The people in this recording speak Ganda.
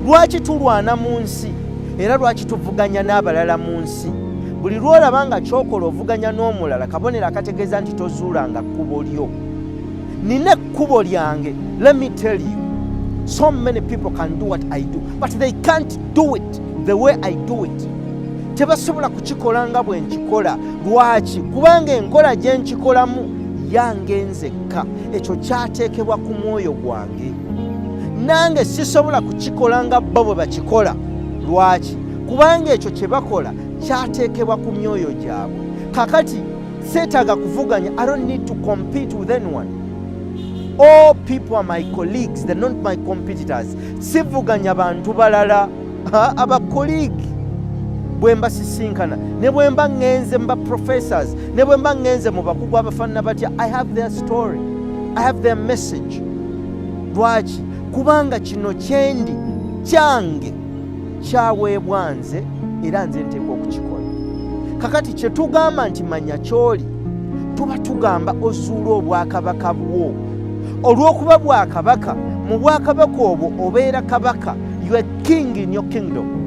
Lwaki tulwana mu nsi era lwaki tuvuganya n'abalala mu nsi? Buli lwolaba nga kyokola ovuganya n'omulala, kabonero akategeeza nti tozuulanga kkubo lyo. Nina ekkubo lyange. Let me tell you, so many people can do what I do, but they can't do it the way I do it. Tebasobola kukikola nga bwe nkikola. Lwaki? Kubanga enkola gye nkikolamu yange nzekka. Ekyo kyateekebwa ku mwoyo gwange. Nange sisobola kukikola nga bo bwe bakikola. Lwaki? Kubanga ekyo kye bakola kyateekebwa ku myoyo gyabwe. Kakati seetaaga kuvuganya. I don't need to compete with anyone. All people are my colleagues, they're not my competitors. Sivuganya bantu balala, aba colleague. Bwe mbasisinkana, ne bwe mba ngenze mba professors, ne bwe mba ngenze mu bakugu abafaanana batya, I have their story, I have their message. Lwaki? Kubanga kino kyendi kyange kyaweebwa nze era nze nteekwa okukikola. Kakati kye tugamba nti manya ky'oli, tuba tugamba ozuula obwakabaka bwo. Olw'okuba bwakabaka, mu bwakabaka obwo obeera kabaka. You are king in your kingdom.